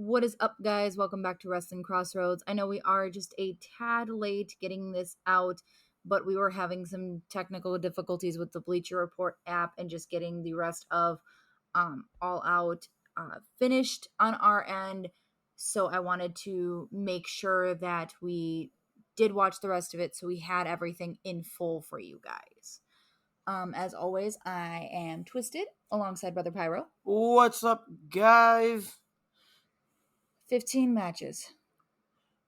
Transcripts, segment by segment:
What is up, guys? Welcome back to Wrestling Crossroads. I know we are just a tad late getting this out, but we were having some technical difficulties with the Bleacher Report app and just getting the rest of All Out finished on our end. So I wanted to make sure that we did watch the rest of it so we had everything in full for you guys. As always, I am Twisted alongside Brother Pyro. What's up, guys? 15 matches.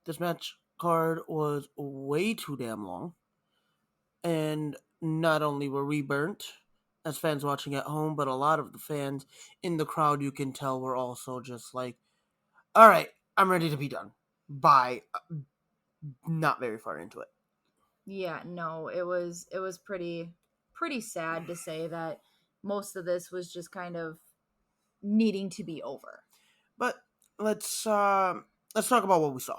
This match card was way too damn long. And not only were we burnt as fans watching at home, but a lot of the fans in the crowd, you can tell, were also just like, all right, I'm ready to be done. By not very far into it. Yeah, no, it was pretty sad to say that most of this was just kind of needing to be over. But let's talk about what we saw.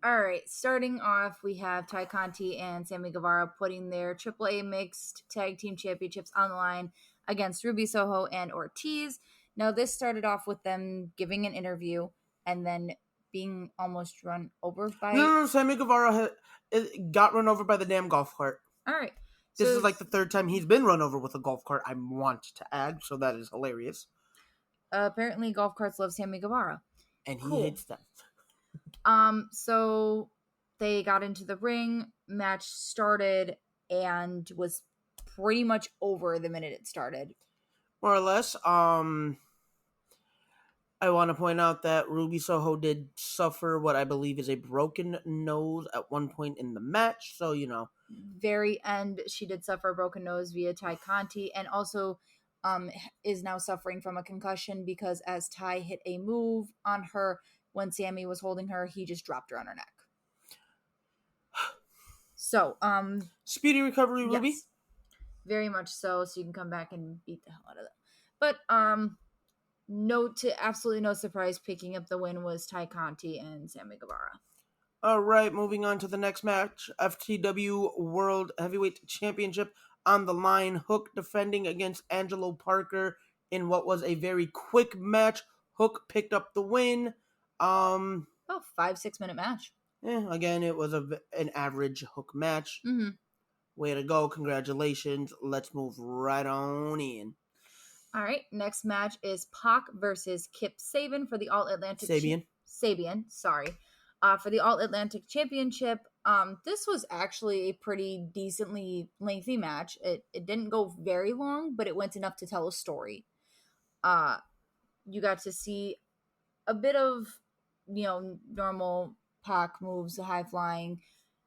All right, starting off, we have Ty Conti and Sammy Guevara putting their AAA Mixed Tag Team Championships on the line against Ruby Soho and Ortiz. Now, this started off with them giving an interview and then being almost run over by... No, Sammy Guevara got run over by the damn golf cart. All right. This is like the third time he's been run over with a golf cart, I want to add, so that is hilarious. Apparently, golf carts love Sammy Guevara. And he hates them. So they got into the ring, match started, and was pretty much over the minute it started. More or less. I want to point out that Ruby Soho did suffer what I believe is a broken nose at one point in the match, so, you know. Very end, she did suffer a broken nose via Ty Conti, and also is now suffering from a concussion because as Ty hit a move on her when Sammy was holding her, he just dropped her on her neck. So, speedy recovery, Ruby. Yes, very much so you can come back and beat the hell out of them. But, absolutely no surprise, picking up the win was Ty Conti and Sammy Guevara. All right, moving on to the next match. FTW World Heavyweight Championship on the line. Hook defending against Angelo Parker in what was a very quick match. Hook picked up the win. 5-6 minute match. Again, it was an average Hook match. Mm-hmm. Way to go. Congratulations. Let's move right on in. All right, next match is Pac versus Kip Sabian for the All-Atlantic... Sabian, sorry. For the All-Atlantic Championship. This was actually a pretty decently lengthy match. It didn't go very long, but it went enough to tell a story. You got to see a bit of, normal Pac moves, the high flying,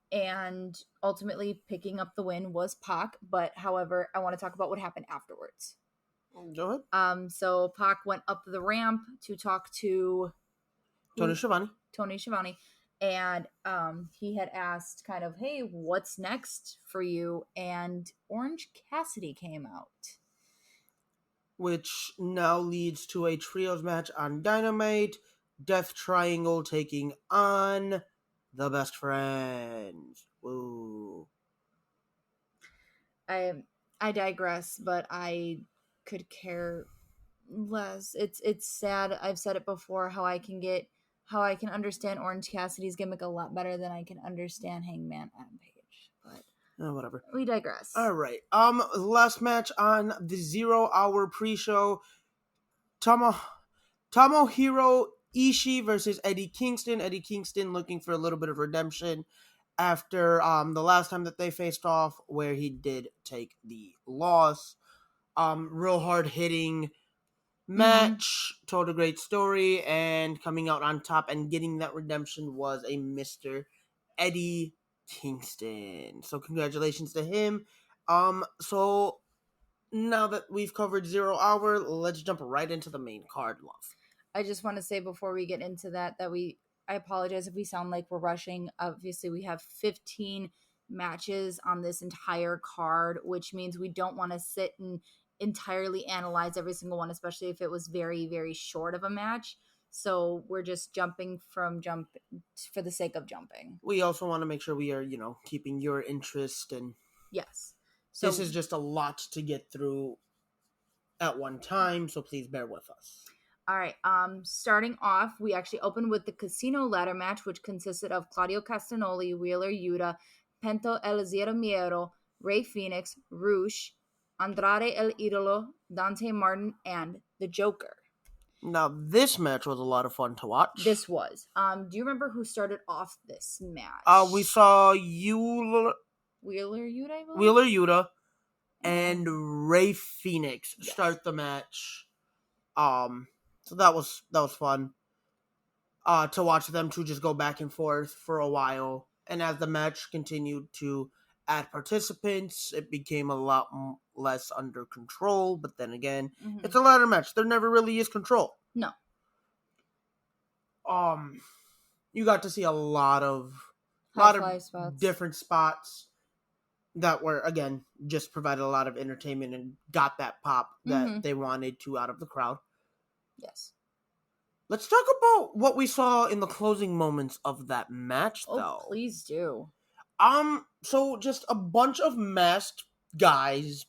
and ultimately picking up the win was Pac. But, however, I want to talk about what happened afterwards. Go ahead. So Pac went up the ramp to talk to Tony Schiavone. And he had asked kind of, hey, what's next for you? And Orange Cassidy came out. Which now leads to a trios match on Dynamite. Death Triangle taking on the Best Friends. Woo. I digress, but I could care less. It's sad. I've said it before how I can understand Orange Cassidy's gimmick a lot better than I can understand Hangman Adam Page. But whatever. We digress. All right. Last match on the 0 hour pre-show. Tomohiro Ishii versus Eddie Kingston. Eddie Kingston looking for a little bit of redemption after the last time that they faced off, where he did take the loss. Real hard hitting match, told a great story, and coming out on top and getting that redemption was a Mr. Eddie Kingston. So congratulations to him. So now that we've covered 0 hour, let's jump right into the main card, love. I just want to say before we get into that I apologize if we sound like we're rushing. Obviously, we have 15 matches on this entire card, which means we don't want to sit and entirely analyze every single one, especially if it was very, very short of a match. So we're just jumping for the sake of jumping. We also want to make sure we are, keeping your interest, and yes. So this is just a lot to get through at one time, so please bear with us. All right. Starting off, we actually opened with the Casino ladder match, which consisted of Claudio Castagnoli, Wheeler Yuta, Pento El Zero Miero, Rey Fenix, Roosh, Andrade El Idolo, Dante Martin, and the Joker. Now, this match was a lot of fun to watch. This was. Do you remember who started off this match? We saw Wheeler Yuta, I believe? Wheeler Yuta and Rey Fenix start the match. So that was fun. To watch them two just go back and forth for a while. And as the match continued to add participants, it became a lot less under control. But then again, it's a ladder match. There never really is control. No. You got to see a lot of different spots that were, again, just provided a lot of entertainment and got that pop that they wanted to out of the crowd. Yes. Let's talk about what we saw in the closing moments of that match, though. Oh, please do. So just a bunch of masked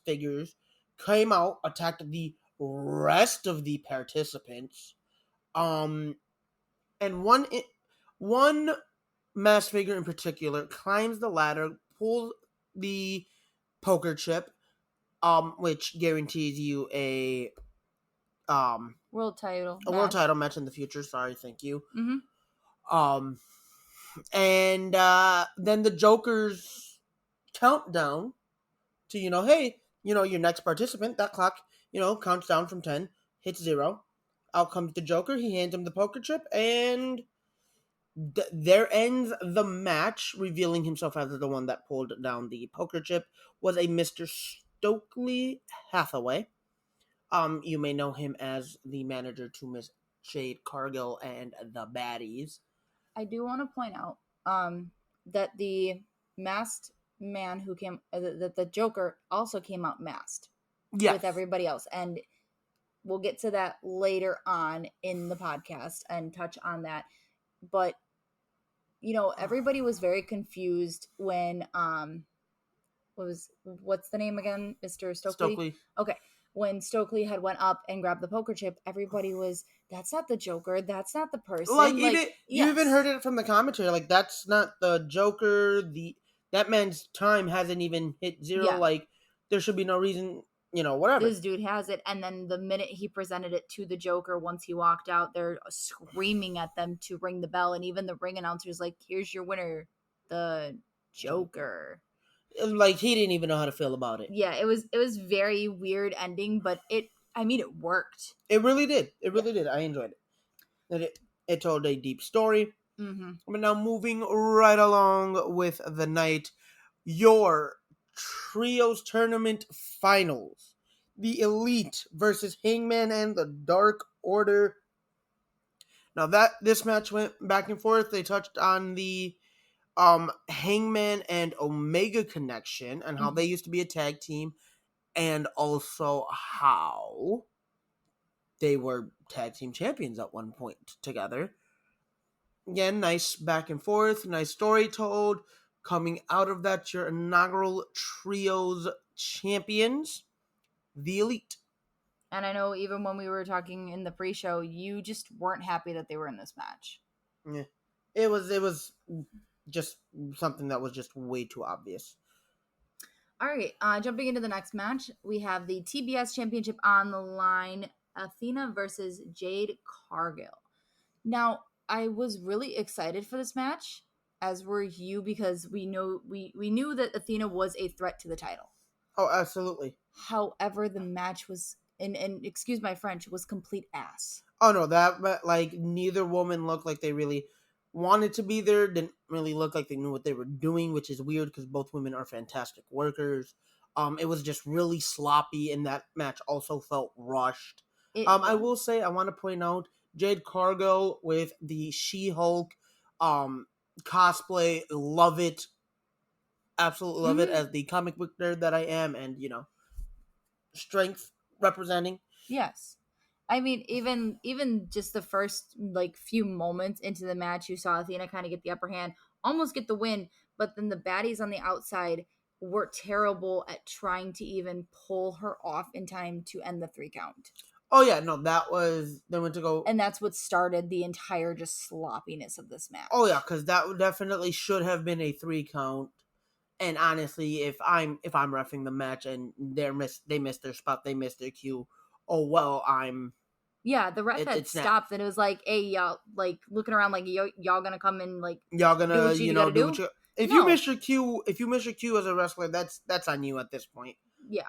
figures, came out, attacked the rest of the participants. And one masked figure in particular climbs the ladder, pulls the poker chip, which guarantees you a world title match in the future. Sorry, thank you. Mm-hmm. And then the Joker's countdown to, hey, your next participant, that clock, counts down from 10, hits 0. Out comes the Joker. He hands him the poker chip, and there ends the match, revealing himself as the one that pulled down the poker chip, was a Mr. Stokely Hathaway. You may know him as the manager to Miss Jade Cargill and the Baddies. I do want to point out that the masked man who came, that the Joker also came out masked with everybody else. And we'll get to that later on in the podcast and touch on that. But, everybody was very confused when, what's the name again? Mr. Stokely? Okay. When Stokely had went up and grabbed the poker chip, everybody was, that's not the Joker. That's not the person. You even heard it from the commentary. Like, that's not the Joker. That man's time hasn't even hit 0. Yeah. Like, there should be no reason, whatever. This dude has it. And then the minute he presented it to the Joker, once he walked out, they're screaming at them to ring the bell. And even the ring announcer's like, here's your winner, the Joker. Like, he didn't even know how to feel about it. Yeah, it was very weird ending, but it worked. It really did. It really did. I enjoyed it. And it told a deep story. Mm-hmm. But now moving right along with the night, your Trios Tournament Finals. The Elite versus Hangman and the Dark Order. Now this match went back and forth. They touched on the Hangman and Omega connection and how they used to be a tag team, and also how they were tag team champions at one point together. Again, nice back and forth, nice story told. Coming out of that, your inaugural Trios champions, the Elite. And I know even when we were talking in the pre-show, you just weren't happy that they were in this match. Yeah, it was just something that was just way too obvious. All right, jumping into the next match, we have the TBS Championship on the line, Athena versus Jade Cargill. Now, I was really excited for this match, as were you, because we knew that Athena was a threat to the title. Oh, absolutely. However, the match was, and excuse my French, was complete ass. Oh, no, neither woman looked like they really wanted to be there, didn't really look like they knew what they were doing, which is weird because both women are fantastic workers. It was just really sloppy, and that match also felt rushed. I will say, I want to point out Jade Cargill with the She-Hulk cosplay. Love it. Absolutely love it as the comic book nerd that I am, and, strength representing. Yes. I mean, even just the first few moments into the match, you saw Athena kind of get the upper hand, almost get the win, but then the baddies on the outside were terrible at trying to even pull her off in time to end the 3 count. Oh yeah, no, that was they went to go, and that's what started the entire just sloppiness of this match. oh yeah, because that definitely should have been a 3 count. And honestly, if I'm reffing the match and they missed their spot, they missed their cue. Oh well, Yeah, the ref had it's not. stopped and it was like, hey, y'all, like looking around like, y'all gonna come and like Y'all do gonna what you gotta do do? what you. If you No. miss your cue, as a wrestler, that's on you at this point. Yeah.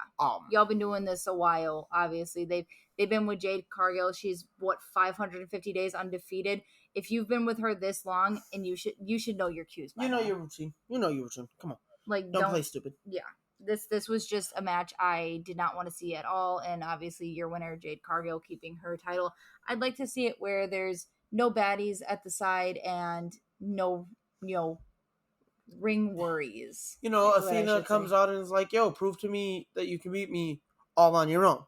Y'all been doing this a while, obviously. They've been with Jade Cargill. She's 550 days undefeated. If you've been with her this long, and you should know your cues by You know now. your routine. You know your routine. Come on. Like Don't play stupid. Yeah. This was just a match I did not want to see at all, and obviously your winner Jade Cargill keeping her title. I'd like to see it where there's no baddies at the side and no, ring worries. Athena comes out and is like, "Yo, prove to me that you can beat me all on your own."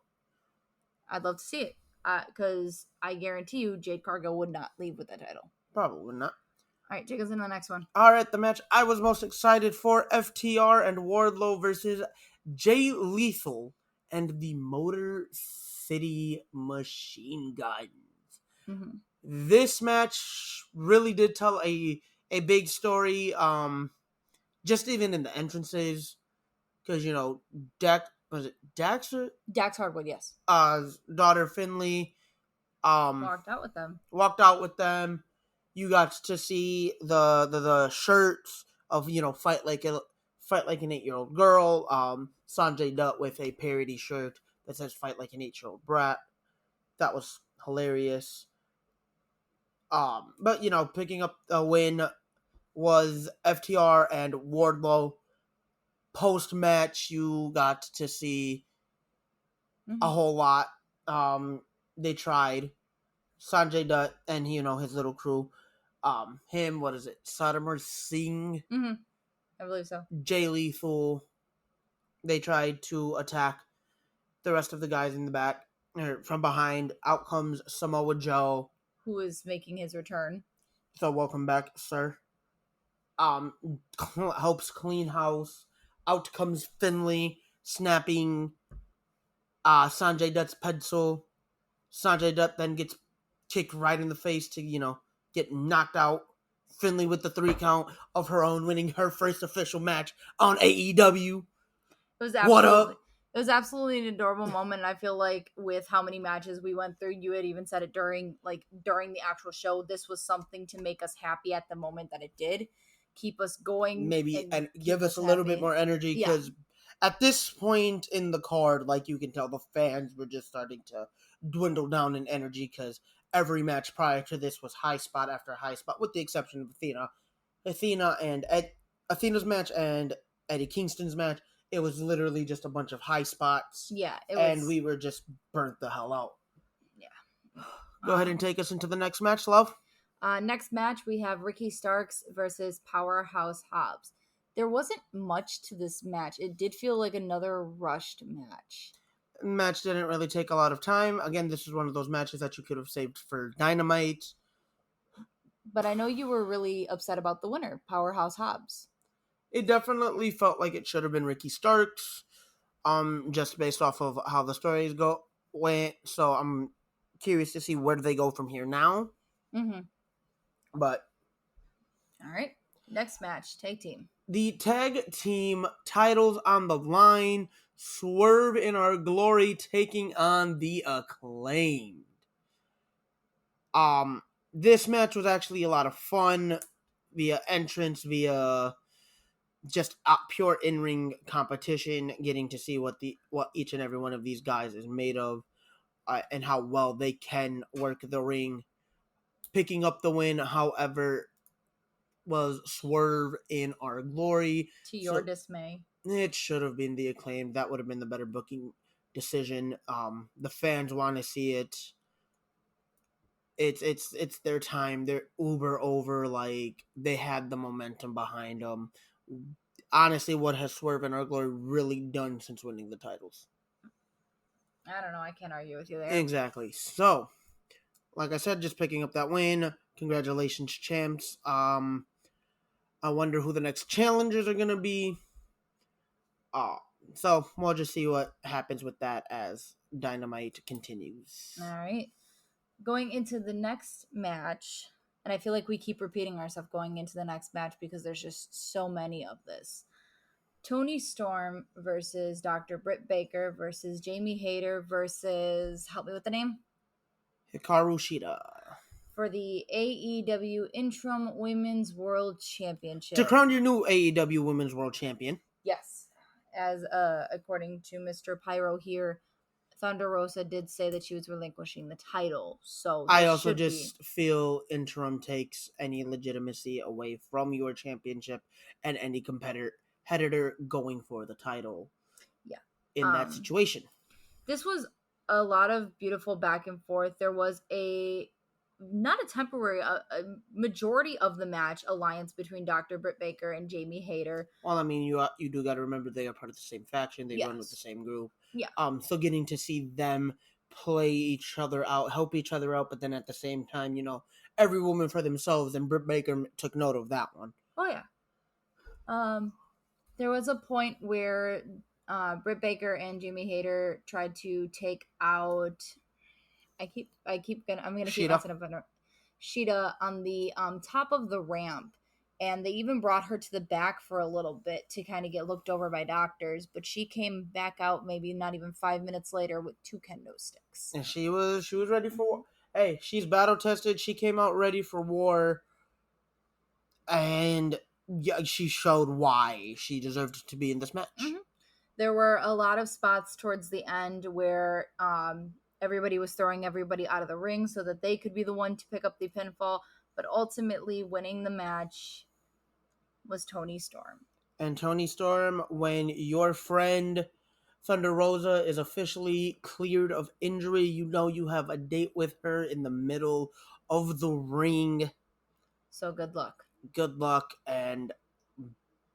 I'd love to see it because I guarantee you Jade Cargill would not leave with the title. Probably not. All right, take us into the next one. All right, the match I was most excited for: FTR and Wardlow versus Jay Lethal and the Motor City Machine Guns. Mm-hmm. This match really did tell a big story. Just even in the entrances, because Dax Hardwood, yes. Daughter Finley Walked out with them. You got to see the shirts of fight like an 8-year-old girl. Sanjay Dutt with a parody shirt that says "Fight like an 8-year-old brat." That was hilarious. But picking up the win was FTR and Wardlow. Post match, you got to see a whole lot. They tried Sanjay Dutt and his little crew. What is it? Sadamar Singh. Mm-hmm. I believe so. Jay Lethal. They tried to attack the rest of the guys in the back from behind. Out comes Samoa Joe, who is making his return. So welcome back, sir. Helps clean house. Out comes Finley, snapping Sanjay Dutt's pencil. Sanjay Dutt then gets kicked right in the face to, get knocked out. Finley with the 3 count of her own, winning her first official match on AEW. It was absolutely an adorable moment, and I feel like with how many matches we went through, you had even said it during the actual show, this was something to make us happy at the moment that it did. Keep us going. Maybe, and give us a little bit more energy, because at this point in the card, like you can tell, the fans were just starting to dwindle down in energy, because every match prior to this was high spot after high spot, with the exception of Athena's match and Eddie Kingston's match. It was literally just a bunch of high spots. Yeah, and we were just burnt the hell out. Yeah. Go ahead and take us into the next match, love. Next match, we have Ricky Starks versus Powerhouse Hobbs. There wasn't much to this match. It did feel like another rushed match. Match didn't really take a lot of time. Again, this is one of those matches that you could have saved for Dynamite. But I know you were really upset about the winner, Powerhouse Hobbs. It definitely felt like it should have been Ricky Starks, just based off of how the stories went. So I'm curious to see where do they go from here now. Mm-hmm. But all right, next match, tag team. The tag team titles on the line. Swerve in Our Glory taking on the Acclaimed. This match was actually a lot of fun via entrance, via just pure in-ring competition, getting to see what each and every one of these guys is made of, and how well they can work the ring. Picking up the win, however, was Swerve in Our Glory. To your dismay. It should have been the Acclaimed. That would have been the better booking decision. The fans want to see it. It's their time. They're uber over. Like, they had the momentum behind them. Honestly, what has Swerve and Our Glory really done since winning the titles? I don't know. I can't argue with you there. Exactly. So, like I said, just picking up that win. Congratulations, champs. I wonder who the next challengers are going to be. So we'll just see what happens with that as Dynamite continues. All right. Going into the next match, and I feel like we keep repeating ourselves going into the next match because there's just so many of this. Toni Storm versus Dr. Britt Baker versus Jamie Hayter versus, help me with the name? Hikaru Shida. For the AEW Interim Women's World Championship. To crown your new AEW Women's World Champion. Yes. As according to Mr. Pyro here, Thunder Rosa did say that she was relinquishing the title. So I also just feel Interim takes any legitimacy away from your championship and any competitor going for the title. Yeah. In that situation. This was a lot of beautiful back and forth. There was not a temporary, a majority of the match alliance between Dr. Britt Baker and Jamie Hayter. Well, I mean, you do got to remember they are part of the same faction. They run with the same group. Yeah. So getting to see them play each other out, help each other out, but then at the same time, every woman for themselves, and Britt Baker took note of that one. Oh yeah. There was a point where Britt Baker and Jamie Hayter tried to take out. I'm gonna keep messing up on her. Shida on the top of the ramp, and they even brought her to the back for a little bit to kind of get looked over by doctors, but she came back out maybe not even 5 minutes later with 2 kendo sticks. And she was ready for war. Hey, she's battle tested. She came out ready for war, and yeah, she showed why she deserved to be in this match. Mm-hmm. There were a lot of spots towards the end where everybody was throwing everybody out of the ring so that they could be the one to pick up the pinfall, but ultimately winning the match was Toni Storm. And Toni Storm, when your friend Thunder Rosa is officially cleared of injury, you have a date with her in the middle of the ring. So good luck. Good luck, and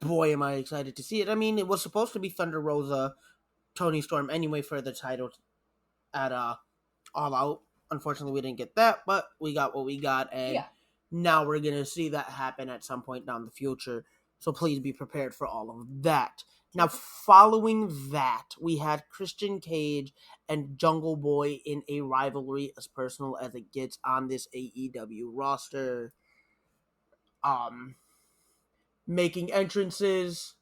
boy, am I excited to see it. I mean, it was supposed to be Thunder Rosa, Toni Storm anyway for the title at All Out. Unfortunately, we didn't get that, but we got what we got, and now we're going to see that happen at some point down the future. So please be prepared for all of that. Now, following that, we had Christian Cage and Jungle Boy in a rivalry as personal as it gets on this AEW roster. Making entrances.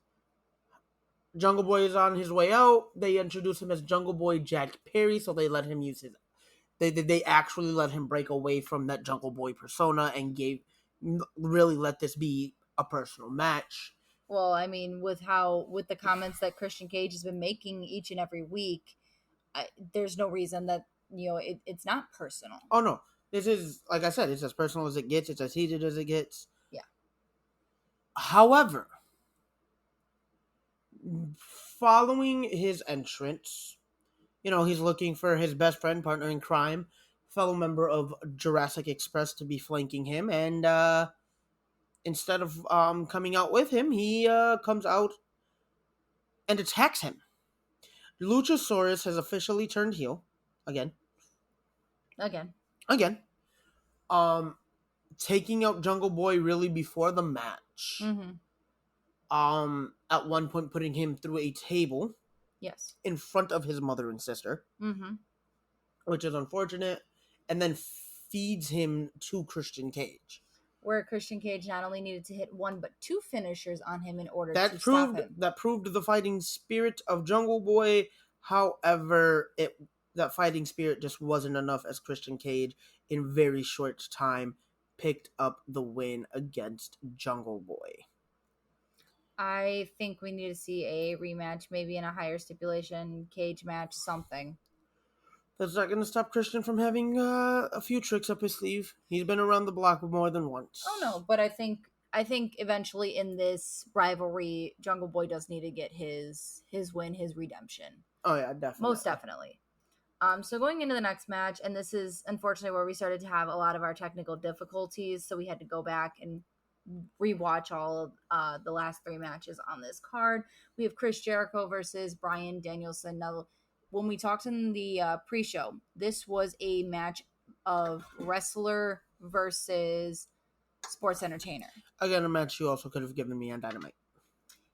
Jungle Boy is on his way out. They introduce him as Jungle Boy Jack Perry, so they let him use his... They actually let him break away from that Jungle Boy persona and really let this be a personal match. Well, I mean, with the comments that Christian Cage has been making each and every week, there's no reason that it's not personal. Oh no, this is, like I said, it's as personal as it gets. It's as heated as it gets. Yeah. However, following his entrance, he's looking for his best friend, partner in crime, fellow member of Jurassic Express to be flanking him, and instead of coming out with him, he comes out and attacks him. Luchasaurus has officially turned heel again. Taking out Jungle Boy really before the match. Mm-hmm. At one point putting him through a table. Yes. In front of his mother and sister. Mm-hmm. Which is unfortunate. And then feeds him to Christian Cage. Where Christian Cage not only needed to hit 1 but 2 finishers on him in order to stop him. That proved the fighting spirit of Jungle Boy. However, that fighting spirit just wasn't enough as Christian Cage, in very short time, picked up the win against Jungle Boy. I think we need to see a rematch, maybe in a higher stipulation cage match, something. That's not going to stop Christian from having a few tricks up his sleeve. He's been around the block more than once. Oh no, but I think eventually in this rivalry, Jungle Boy does need to get his win, his redemption. Oh yeah, definitely. Most definitely. So going into the next match, and this is unfortunately where we started to have a lot of our technical difficulties, so we had to go back and rewatch all of the last 3 matches on this card. We have Chris Jericho versus Bryan Danielson. Now, when we talked in the pre-show, this was a match of wrestler versus sports entertainer. Again, a match you also could have given me on Dynamite.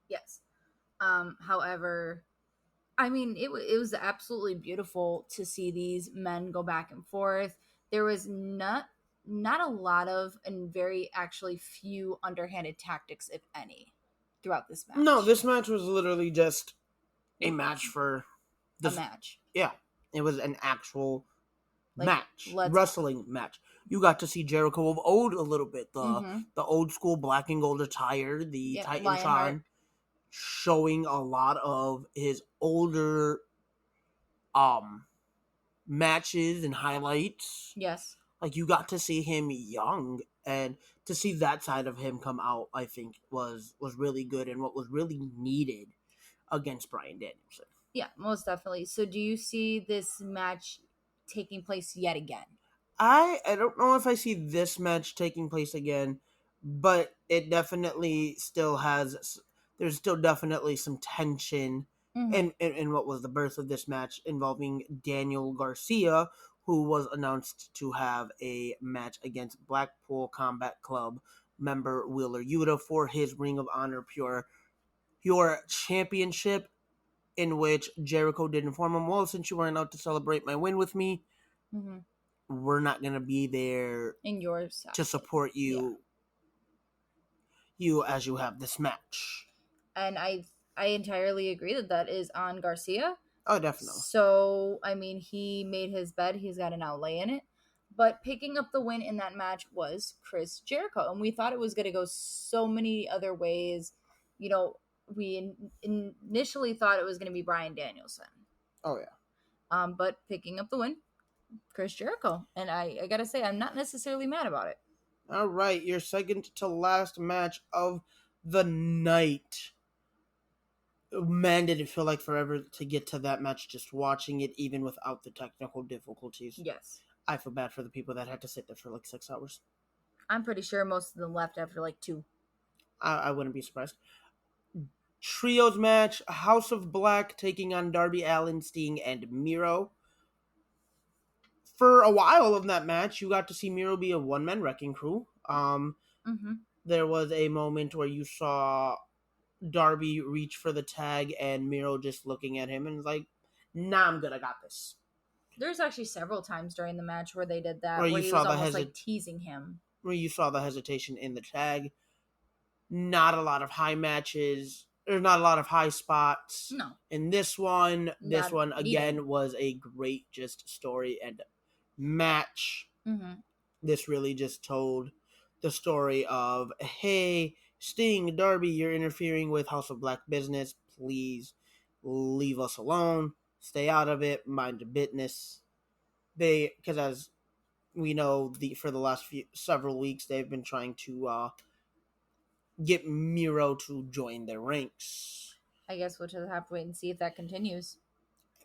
Yes. However, I mean, it was absolutely beautiful to see these men go back and forth. There was not a lot of and very actually few underhanded tactics, if any, throughout this No, match. this match was literally just a match for A this. match. Yeah, it was an actual Like match, let's wrestling match. You got to see Jericho of old a little bit, mm-hmm. the old school black and gold attire, the Yeah, Lionheart. Titantron, showing a lot of his older um matches and highlights. Yes. Like you got to see him young, and to see that side of him come out, I think was really good and what was really needed against Bryan Danielson. Yeah, most definitely. So do you see this match taking place yet again? I don't know if I see this match taking place again, but it definitely still has. There's still definitely some tension Mm-hmm. in what was the birth of this match involving Daniel Garcia, who was announced to have a match against Blackpool Combat Club member Wheeler Yuta for his Ring of Honor Pure Championship, in which Jericho did inform him, well, since you weren't out to celebrate my win with me, Mm-hmm. we're not going to be there In your side. to support Yeah. you as you have this match. And I entirely agree that that is on Garcia. Oh, definitely. So, I mean, he made his bed, he's got an outlay in it. But picking up the win in that match was Chris Jericho. And we thought it was going to go so many other ways. You know, we initially thought it was going to be Bryan Danielson. Oh, yeah. But picking up the win, Chris Jericho. And I got to say, I'm not necessarily mad about it. All right, your second to last match of the night. Man, did it feel like forever to get to that match just watching it, even without the technical difficulties. Yes. I feel bad for the people that had to sit there for like 6 hours. I'm pretty sure most of them left after like 2. I wouldn't be surprised. Trios match, House of Black taking on Darby Allin, Sting, and Miro. For a while of that match, you got to see Miro be a one-man wrecking crew. Mm-hmm. There was a moment where you saw Darby reach for the tag and Miro just looking at him and like, nah, I'm good, I got this. There's actually several times during the match where they did that, Where where you he saw was the almost like teasing him. Where you saw the hesitation in the tag. Not a lot of high matches. There's not a lot of high spots. No. In this one again needed. was a great just story and match. Mm-hmm. This really just told the story of, hey, Sting, Darby, you're interfering with House of Black business. Please leave us alone. Stay out of it. Mind your business. Because as we know, for the last several weeks, they've been trying to get Miro to join their ranks. I guess we'll just have to wait and see if that continues.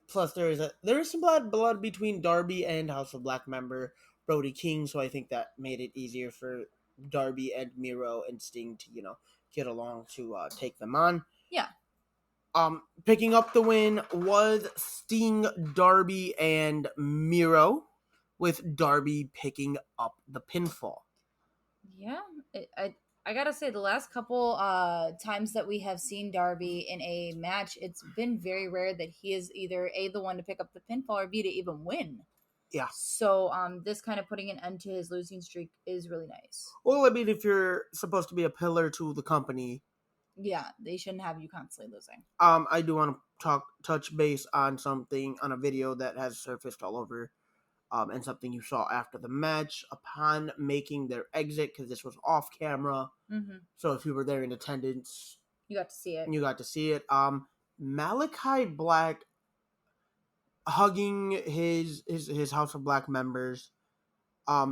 Plus, there is some blood between Darby and House of Black member Brody King, so I think that made it easier for Darby and Miro and Sting to get along to take them on. Yeah. Picking up the win was Sting, Darby, and Miro, with Darby picking up the pinfall. Yeah, I gotta say, the last couple times that we have seen Darby in a match, it's been very rare that he is either A, the one to pick up the pinfall, or B, to even win. Yeah. So this kind of putting an end to his losing streak is really nice. Well, I mean, if you're supposed to be a pillar to the company, yeah, they shouldn't have you constantly losing. I do want to touch base on something on a video that has surfaced all over, and something you saw after the match upon making their exit, because this was off camera. Mm-hmm. So if you were there in attendance, you got to see it. Malachi Black hugging his House of Black members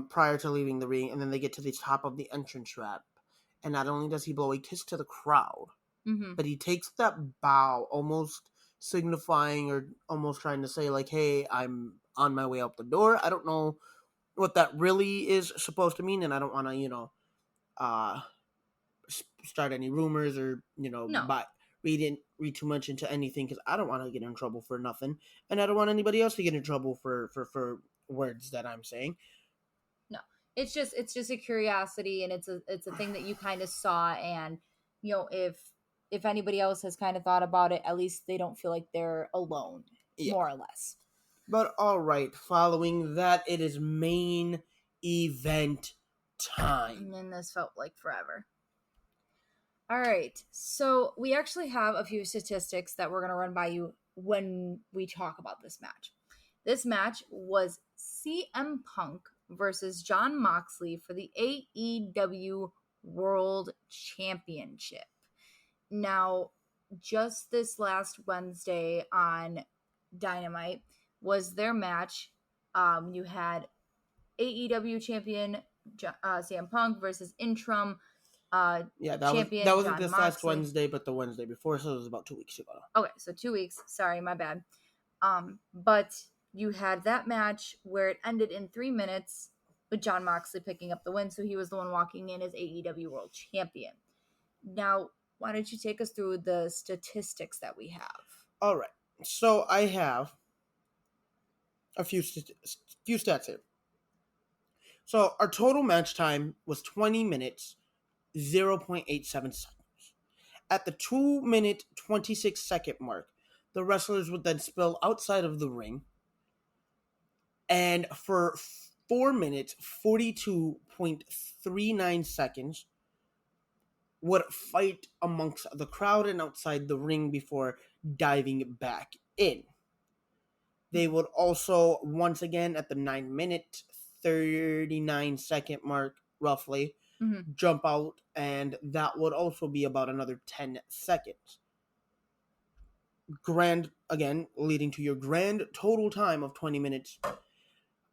prior to leaving the ring, and then they get to the top of the entrance ramp, and not only does he blow a kiss to the crowd, mm-hmm. but he takes that bow, almost signifying or almost trying to say like, hey, I'm on my way out the door. I don't know what that really is supposed to mean, and I don't want to start any rumors or read too much into anything, because I don't want to get in trouble for nothing, and I don't want anybody else to get in trouble for words that I'm saying. No, it's just a curiosity, and it's a thing that you kind of saw, and if if anybody else has kind of thought about it, at least they don't feel like they're alone, more or less. But all right, following that, it is main event time. And then this felt like forever. All right, so we actually have a few statistics that we're going to run by you when we talk about this match. This match was CM Punk versus Jon Moxley for the AEW World Championship. Now, just this last Wednesday on Dynamite was their match. You had AEW champion CM Punk versus interim champion that wasn't Jon this Moxley. last Wednesday, but the Wednesday before, so it was about 2 weeks ago. Okay, so 2 weeks. Sorry, my bad. But you had that match where it ended in 3 minutes with Jon Moxley picking up the win, so he was the one walking in as AEW World Champion. Now, why don't you take us through the statistics that we have? All right. So I have a few stats here. So our total match time was 20 minutes, 0.87 seconds. At the 2-minute, 26-second mark, the wrestlers would then spill outside of the ring. And for 4 minutes, 42.39 seconds, would fight amongst the crowd and outside the ring before diving back in. They would also, once again, at the 9-minute, 39-second mark, roughly, jump out, and that would also be about another 10 seconds. Again, leading to your grand total time of 20 minutes,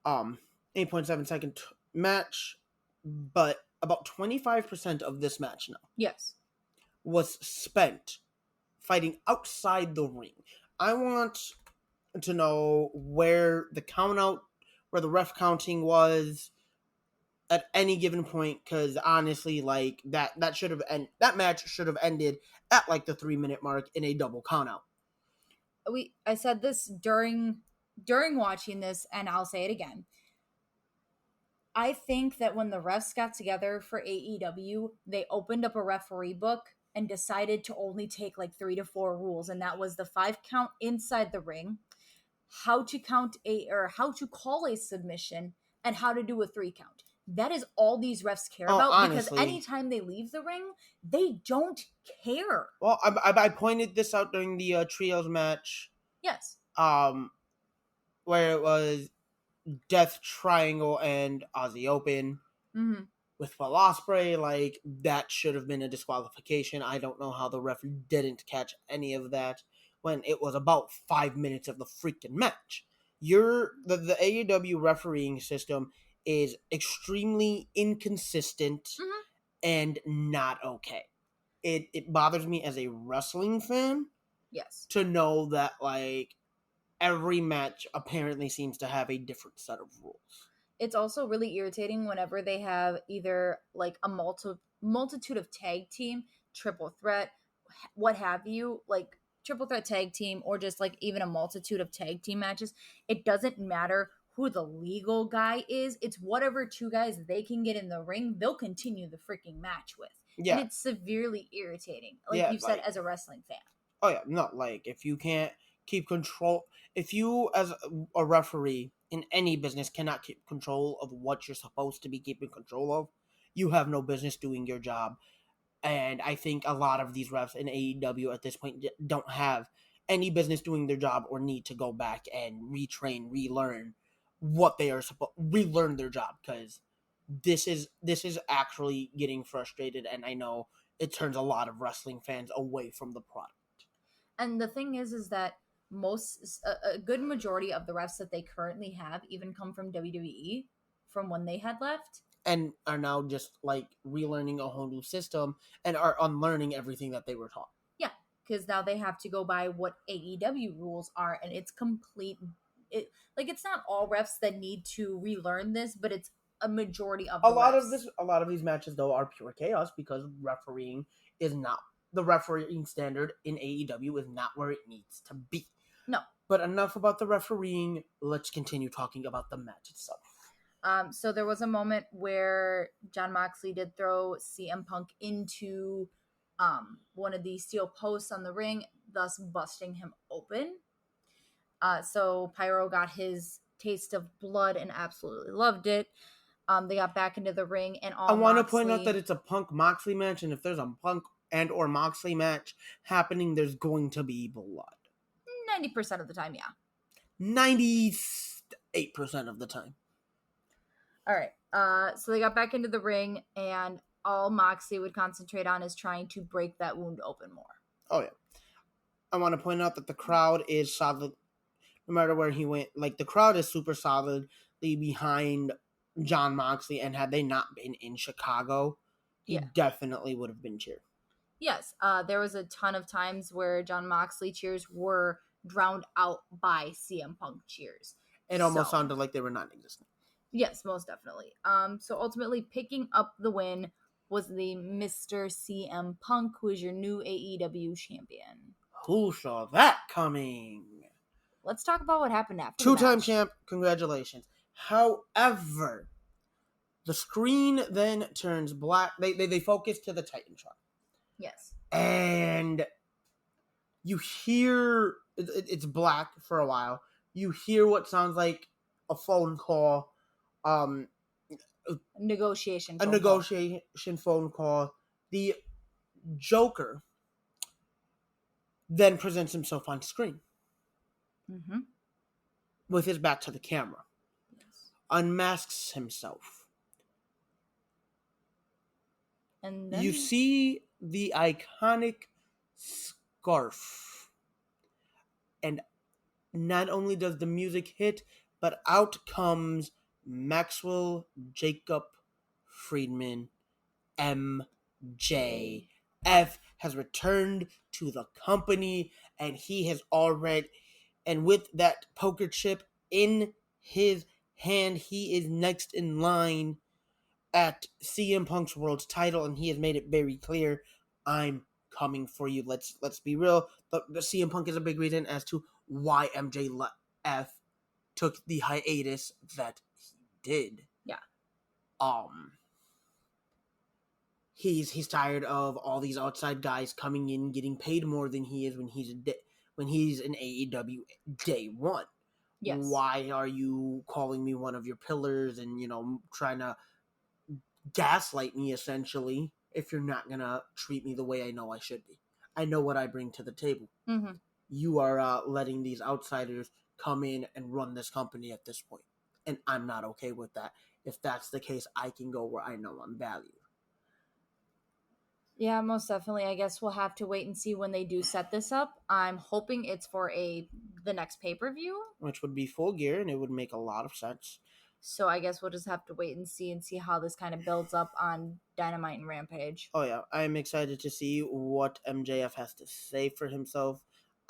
8.7 second match, but about 25% of this match now was spent fighting outside the ring. I want to know where the ref counting was at any given point, because honestly, like that match should have ended at like the 3-minute mark in a double countout. I said this during watching this, and I'll say it again. I think that when the refs got together for AEW, they opened up a referee book and decided to only take like 3 to 4 rules, and that was the 5 count inside the ring, how to how to call a submission, and how to do a 3 count. That is all these refs care about, honestly, because anytime they leave the ring, they don't care. Well, I pointed this out during the trios match. Yes. Where it was Death Triangle and Aussie Open. With Will Ospreay, like, that should have been a disqualification. I don't know how the referee didn't catch any of that when it was about 5 minutes of the freaking match. The AEW refereeing system is extremely inconsistent and not okay. It bothers me as a wrestling fan. Yes. To know that, like, every match apparently seems to have a different set of rules. It's also really irritating whenever they have either like a multitude of tag team, triple threat, what have you, like triple threat tag team, or just like even a multitude of tag team matches. It doesn't matter who the legal guy is. It's whatever 2 guys they can get in the ring, they'll continue the freaking match with. Yeah. And it's severely irritating, like you said, as a wrestling fan. Oh yeah, no, like if you can't keep control, if you as a referee in any business cannot keep control of what you're supposed to be keeping control of, you have no business doing your job. And I think a lot of these refs in AEW at this point don't have any business doing their job or need to go back and retrain, relearn what they are relearn their job, because this is actually getting frustrated, and I know it turns a lot of wrestling fans away from the product. And the thing is that a good majority of the refs that they currently have even come from WWE, from when they had left, and are now just like relearning a whole new system and are unlearning everything that they were taught. Yeah, because now they have to go by what AEW rules are, and it's complete. It's not all refs that need to relearn this, but it's a majority of a lot of these matches though are pure chaos, because the refereeing standard in AEW is not where it needs to be. No. But enough about the refereeing. Let's continue talking about the match itself. So there was a moment where Jon Moxley did throw CM Punk into one of the steel posts on the ring, thus busting him open. So Pyro got his taste of blood and absolutely loved it. They got back into the ring, and I want to point out that it's a Punk Moxley match, and if there's a Punk and or Moxley match happening, there's going to be blood. 90% of the time, yeah. 98% of the time. All right. So they got back into the ring, and all Moxley would concentrate on is trying to break that wound open more. Oh, yeah. I want to point out that the crowd is solid. No matter where he went, like, the crowd is super solidly behind Jon Moxley, and had they not been in Chicago, he definitely would have been cheered. Yes. There was a ton of times where Jon Moxley cheers were drowned out by CM Punk cheers. It almost sounded like they were non-existent. Yes, most definitely. So ultimately picking up the win was the Mr. CM Punk, who is your new AEW champion. Who saw that coming? Let's talk about what happened after. Two-time champ, congratulations. However, the screen then turns black. They focus to the Titantron. Yes. And you hear, it's black for a while. You hear what sounds like a phone call. Negotiation phone call. The Joker then presents himself on screen. Mm-hmm. With his back to the camera. Yes. Unmasks himself. And then you see the iconic scarf. And not only does the music hit, but out comes Maxwell Jacob Friedman, MJF, has returned to the company, and he has already, and with that poker chip in his hand, he is next in line at CM Punk's world title, and he has made it very clear, I'm coming for you. Let's be real. The CM Punk is a big reason as to why MJF took the hiatus that he did. Yeah. He's tired of all these outside guys coming in, getting paid more than he is when he's an AEW day one. Yes. Why are you calling me one of your pillars and, trying to gaslight me, essentially, if you're not going to treat me the way I know I should be? I know what I bring to the table. Mm-hmm. You are letting these outsiders come in and run this company at this point. And I'm not okay with that. If that's the case, I can go where I know I'm valued. Yeah, most definitely. I guess we'll have to wait and see when they do set this up. I'm hoping it's for the next pay-per-view. Which would be Full Gear, and it would make a lot of sense. So I guess we'll just have to wait and see how this kind of builds up on Dynamite and Rampage. Oh, yeah. I'm excited to see what MJF has to say for himself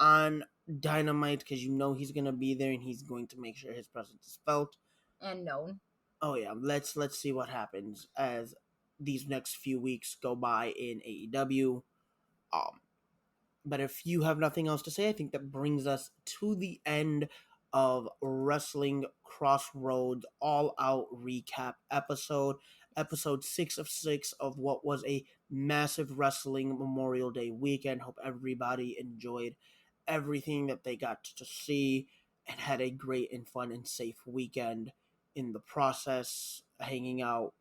on Dynamite, because he's going to be there, and he's going to make sure his presence is felt. And known. Oh, yeah. Let's see what happens as these next few weeks go by in AEW. But if you have nothing else to say, I think that brings us to the end of Wrestling Crossroads All Out Recap episode 6 of 6 of what was a massive wrestling Memorial Day weekend. Hope everybody enjoyed everything that they got to see and had a great and fun and safe weekend in the process, hanging out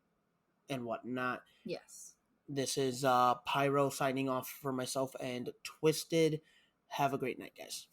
and whatnot. Yes. This is Pyro signing off for myself and Twisted. Have a great night, guys.